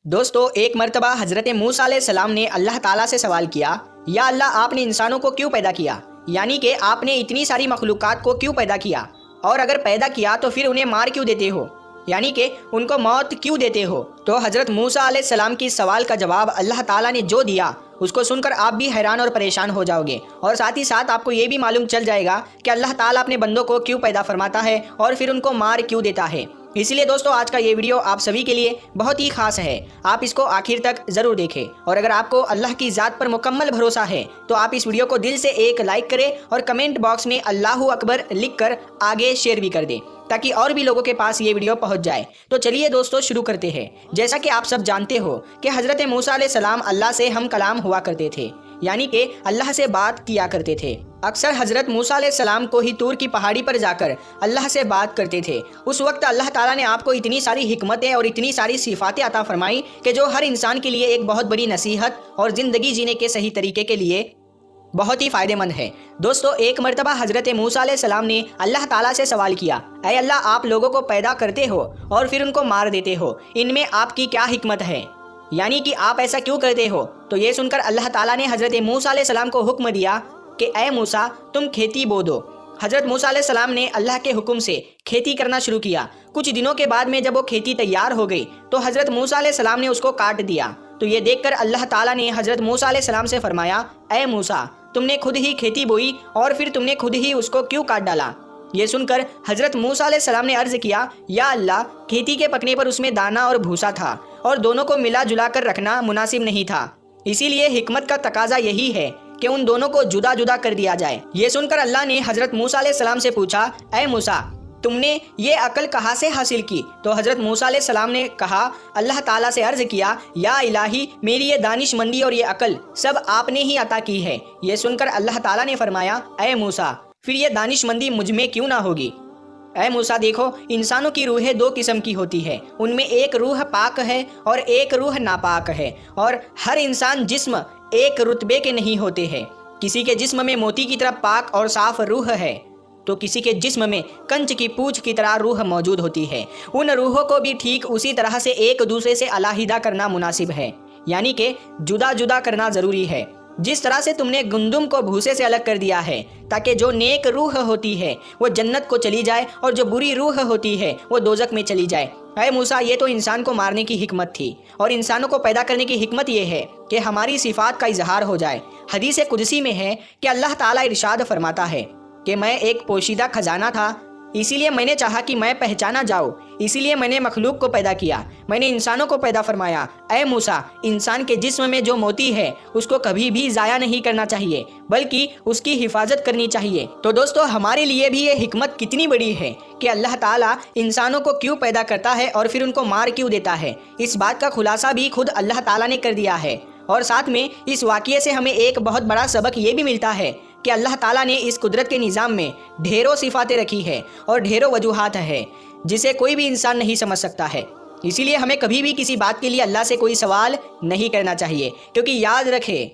दोस्तों, एक मर्तबा हजरत मूसा अलैहिस्सलाम ने अल्लाह ताला से सवाल किया, या अल्लाह आपने इंसानों को क्यों पैदा किया, यानी कि आपने इतनी सारी मखलूक़ात को क्यों पैदा किया, और अगर पैदा किया तो फिर उन्हें मार क्यों देते हो, यानी कि उनको मौत क्यों देते हो। तो हजरत मूसा अलैहिस्सलाम की सवाल का जवाब अल्लाह ताला ने जो दिया उसको सुनकर आप भी हैरान और परेशान हो जाओगे, और साथ ही साथ आपको ये भी मालूम चल जाएगा कि अल्लाह ताला अपने बंदों को क्यों पैदा फरमाता है और फिर उनको मार क्यों देता है। इसलिए दोस्तों, आज का ये वीडियो आप सभी के लिए बहुत ही खास है, आप इसको आखिर तक ज़रूर देखें। और अगर आपको अल्लाह की ज़ात पर मुकम्मल भरोसा है तो आप इस वीडियो को दिल से एक लाइक करें और कमेंट बॉक्स में अल्लाहू अकबर लिख कर आगे शेयर भी कर दें, ताकि और भी लोगों के पास ये वीडियो पहुंच जाए। तो चलिए दोस्तों, शुरू करते हैं। जैसा कि आप सब जानते हो कि हज़रत मूसा अलैहिस्सलाम अल्लाह से हम कलाम हुआ करते थे, यानी कि अल्लाह से बात किया करते थे। अक्सर हज़रत मूसा अलैहिस्सलाम को ही तूर की पहाड़ी पर जाकर अल्लाह से बात करते थे। उस वक्त अल्लाह ताला ने आपको इतनी सारी हिकमतें और इतनी सारी सिफातें अता फरमाई कि जो हर इंसान के लिए एक बहुत बड़ी नसीहत और ज़िंदगी जीने के सही तरीके के लिए बहुत ही फ़ायदेमंद है। दोस्तों, एक मरतबा हज़रत मूसा अलैहिस्सलाम ने अल्लाह ताला से सवाल किया, ऐ अल्लाह, आप लोगों को पैदा करते हो और फिर उनको मार देते हो, इनमें आपकी क्या हिकमत है, यानी कि आप ऐसा क्यों करते हो। तो ये सुनकर अल्लाह ताला ने हज़रत मूसा अलैहिस्सलाम को हुक्म दिया कि ऐ मूसा, तुम खेती बो दो। हज़रत मूसा अलैहिस्सलाम ने अल्लाह के हुक्म से खेती करना शुरू किया। कुछ दिनों के बाद में जब वो खेती तैयार हो गई तो हज़रत मूसा अलैहिस्सलाम ने उसको काट दिया। तो ये देखकर अल्लाह ताला ने हज़रत मूसा अलैहिस्सलाम से फरमाया, ऐ मूसा, तुमने खुद ही खेती बोई और फिर तुमने खुद ही उसको क्यों काट डाला। ये सुनकर हज़रत मूसा अलैहिस्सलाम ने अर्ज़ किया, या अल्लाह, खेती के पकने पर उसमें दाना और भूसा था और दोनों को मिला जुला कर रखना मुनासिब नहीं था, इसीलिए हिकमत का तकाजा यही है कि उन दोनों को जुदा जुदा कर दिया जाए। ये सुनकर अल्लाह ने हज़रत मूसा अलैहिस्सलाम से पूछा, ऐ मूसा, तुमने ये अकल कहाँ से हासिल की। तो हज़रत मूसा अलैहिस्सलाम ने कहा, अल्लाह ताला से अर्ज़ किया, या इलाही, मेरी ये दानिशमंदी और ये अकल सब आपने ही अता की है। ये सुनकर अल्लाह ताला ने फरमाया, ऐ मूसा, फिर ये दानिशमंदी मुझ में क्यों ना होगी। ऐ मूसा, देखो, इंसानों की रूहें दो किस्म की होती है, उनमें एक रूह पाक है और एक रूह नापाक है, और हर इंसान जिस्म एक रुतबे के नहीं होते हैं। किसी के जिस्म में मोती की तरह पाक और साफ रूह है तो किसी के जिस्म में कंच की पूंछ की तरह रूह मौजूद होती है। उन रूहों को भी ठीक उसी तरह से एक दूसरे से अलहदा करना मुनासिब है, यानी कि जुदा जुदा करना ज़रूरी है। जिस तरह से तुमने गुंदुम को भूसे से अलग कर दिया है ताकि जो नेक रूह होती है वो जन्नत को चली जाए और जो बुरी रूह होती है वो दोजक में चली जाए। ऐ मूसा, ये तो इंसान को मारने की हिकमत थी और इंसानों को पैदा करने की हिकमत ये है कि हमारी सिफात का इजहार हो जाए। हदीस कुदसी में है कि अल्लाह ताला इरशाद फरमाता है कि मैं एक पोशीदा खजाना था, इसीलिए मैंने चाहा कि मैं पहचाना जाऊँ, इसीलिए मैंने मखलूक को पैदा किया, मैंने इंसानों को पैदा फरमाया। ऐ मूसा, इंसान के जिस्म में जो मोती है उसको कभी भी ज़ाया नहीं करना चाहिए, बल्कि उसकी हिफाजत करनी चाहिए। तो दोस्तों, हमारे लिए भी ये हिकमत कितनी बड़ी है कि अल्लाह ताला इंसानों को क्यों पैदा करता है और फिर उनको मार क्यों देता है। इस बात का खुलासा भी खुद अल्लाह ताला ने कर दिया है। और साथ में इस वाक़ये से हमें एक बहुत बड़ा सबक ये भी मिलता है कि अल्लाह ताला ने इस कुदरत के निज़ाम में ढेरों सिफातें रखी है और ढेरों वजूहात है जिसे कोई भी इंसान नहीं समझ सकता है। इसीलिए हमें कभी भी किसी बात के लिए अल्लाह से कोई सवाल नहीं करना चाहिए, क्योंकि याद रखें,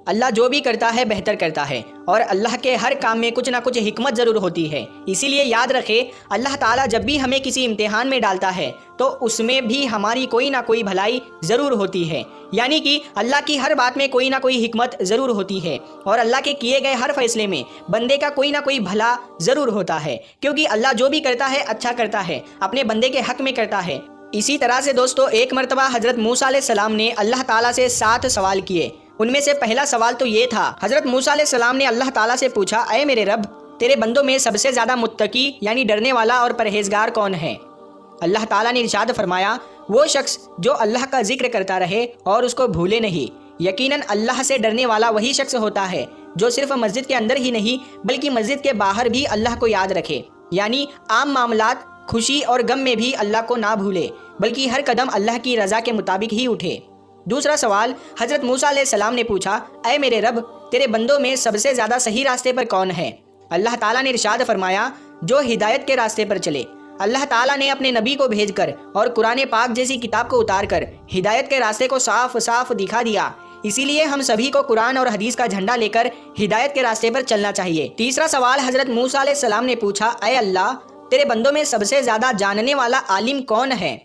अल्लाह जो भी करता है बेहतर करता है और अल्लाह के हर काम में कुछ ना कुछ हिकमत ज़रूर होती है। इसीलिए याद रखें, अल्लाह ताला जब भी हमें किसी इम्तिहान में डालता है तो उसमें भी हमारी कोई ना कोई भलाई ज़रूर होती है, यानी कि अल्लाह की हर बात में कोई ना कोई हिकमत ज़रूर होती है और अल्लाह के किए गए हर फैसले में बंदे का कोई ना कोई भला ज़रूर होता है, क्योंकि अल्लाह जो भी करता है अच्छा करता है, अपने बंदे के हक़ में करता है। इसी तरह से दोस्तों, एक मरतबा हज़रत मूसा अलैहिस्सलाम ने अल्लाह ताला से 7 सवाल किए। उनमें से पहला सवाल तो ये था, हज़रत मूसा अलैहिस्सलाम ने अल्लाह ताला से पूछा, ऐ मेरे रब, तेरे बंदों में सबसे ज़्यादा मुत्तकी यानी डरने वाला और परहेजगार कौन है। अल्लाह ताला ने इरशाद फरमाया, वो शख्स जो अल्लाह का जिक्र करता रहे और उसको भूले नहीं। यकीनन अल्लाह से डरने वाला वही शख्स होता है जो सिर्फ मस्जिद के अंदर ही नहीं बल्कि मस्जिद के बाहर भी अल्लाह को याद रखे, यानी आम मामलात, खुशी और गम में भी अल्लाह को ना भूले, बल्कि हर कदम अल्लाह की रज़ा के मुताबिक ही उठे। दूसरा सवाल हज़रत मूसा अलैहिस्सलाम ने पूछा, ऐ मेरे रब, तेरे बंदों में सबसे ज़्यादा सही रास्ते पर कौन है। अल्लाह ताला ने इरशाद फरमाया, जो हिदायत के रास्ते पर चले। अल्लाह ताला ने अपने नबी को भेजकर और कुरान पाक जैसी किताब को उतार कर हिदायत के रास्ते को साफ साफ दिखा दिया। इसीलिए हम सभी को कुरान और हदीस का झंडा लेकर हिदायत के रास्ते पर चलना चाहिए। तीसरा सवाल हज़रत मूसा अलैहिस्सलाम ने पूछा, ऐ अल्लाह, तेरे बंदों में सबसे ज़्यादा जानने वाला आलिम कौन है।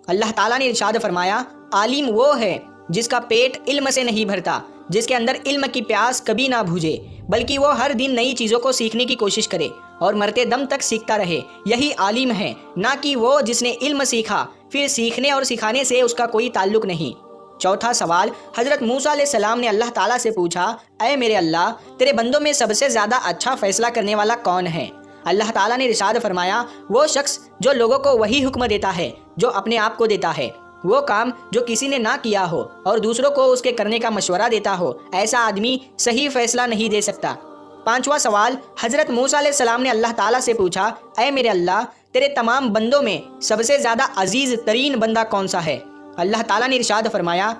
अल्लाह ताला ने इरशाद फरमाया, عالم وہ ہے جس کا پیٹ علم سے نہیں بھرتا، جس کے اندر علم کی پیاس کبھی نہ بجھے، بلکہ وہ ہر دن نئی چیزوں کو سیکھنے کی کوشش کرے اور مرتے دم تک سیکھتا رہے، یہی عالم ہے، نہ کہ وہ جس نے علم سیکھا پھر سیکھنے اور سکھانے سے اس کا کوئی تعلق نہیں۔ چوتھا سوال حضرت موسیٰ علیہ السلام نے اللہ تعالیٰ سے پوچھا، اے میرے اللہ، تیرے بندوں میں سب سے زیادہ اچھا فیصلہ کرنے والا کون ہے؟ اللہ تعالیٰ نے ارشاد فرمایا، وہ شخص جو لوگوں کو وہی حکم دیتا ہے جو اپنے آپ کو دیتا ہے، وہ کام جو کسی نے نہ کیا ہو اور دوسروں کو اس کے کرنے کا مشورہ دیتا ہو، ایسا آدمی صحیح فیصلہ نہیں دے سکتا۔ پانچواں سوال حضرت موسیٰ علیہ السلام نے اللہ تعالیٰ سے پوچھا، اے میرے اللہ، تیرے تمام بندوں میں سب سے زیادہ عزیز ترین بندہ کون سا ہے؟ اللہ تعالیٰ نے ارشاد فرمایا،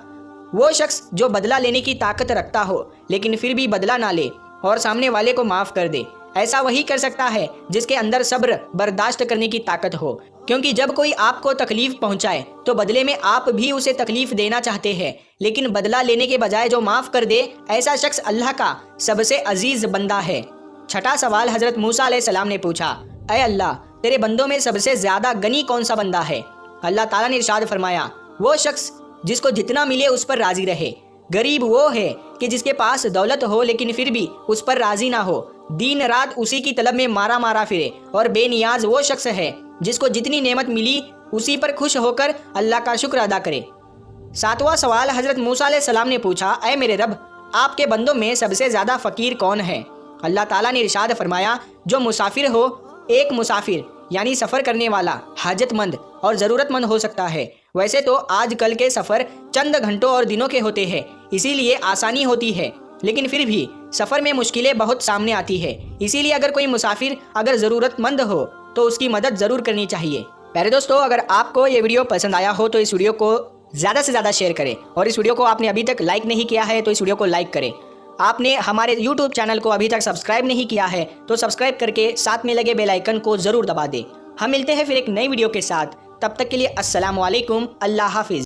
وہ شخص جو بدلہ لینے کی طاقت رکھتا ہو لیکن پھر بھی بدلہ نہ لے اور سامنے والے کو معاف کر دے، ایسا وہی کر سکتا ہے جس کے اندر صبر برداشت کرنے کی طاقت ہو، کیونکہ جب کوئی آپ کو تکلیف پہنچائے تو بدلے میں آپ بھی اسے تکلیف دینا چاہتے ہیں، لیکن بدلہ لینے کے بجائے جو معاف کر دے، ایسا شخص اللہ کا سب سے عزیز بندہ ہے۔ چھٹا سوال حضرت موسیٰ علیہ السلام نے پوچھا، اے اللہ، تیرے بندوں میں سب سے زیادہ غنی کون سا بندہ ہے؟ اللہ تعالیٰ نے ارشاد فرمایا، وہ شخص جس کو جتنا ملے اس پر راضی رہے۔ غریب وہ ہے کہ جس کے پاس دولت ہو لیکن پھر بھی اس پر راضی نہ ہو، دن رات اسی کی طلب میں مارا مارا پھرے، اور بے نیاز وہ شخص ہے جس کو جتنی نعمت ملی اسی پر خوش ہو کر اللہ کا شکر ادا کرے۔ ساتواں سوال حضرت موسیٰ علیہ السلام نے پوچھا، اے میرے رب، آپ کے بندوں میں سب سے زیادہ فقیر کون ہے؟ اللہ تعالیٰ نے ارشاد فرمایا، جو مسافر ہو، ایک مسافر یعنی سفر کرنے والا حاجت مند اور ضرورت مند ہو سکتا ہے۔ ویسے تو آج کل کے سفر چند گھنٹوں اور دنوں کے ہوتے ہیں، اسی لیے آسانی ہوتی ہے، لیکن پھر بھی سفر میں مشکلیں بہت سامنے آتی ہے، اسی لیے اگر کوئی مسافر اگر ضرورت مند ہو تو اس کی مدد ضرور کرنی چاہیے۔ پیارے دوستو، اگر آپ کو یہ ویڈیو پسند آیا ہو تو اس ویڈیو کو زیادہ سے زیادہ شیئر کریں، اور اس ویڈیو کو آپ نے ابھی تک لائک نہیں کیا ہے تو اس ویڈیو کو لائک کریں۔ آپ نے ہمارے YouTube چینل کو ابھی تک سبسکرائب نہیں کیا ہے تو سبسکرائب کر کے ساتھ میں لگے بیل آئیکن کو ضرور دبا دیں۔ ہم ملتے ہیں پھر ایک نئی ویڈیو کے ساتھ، تب تک کے لیے السلام علیکم، اللہ حافظ۔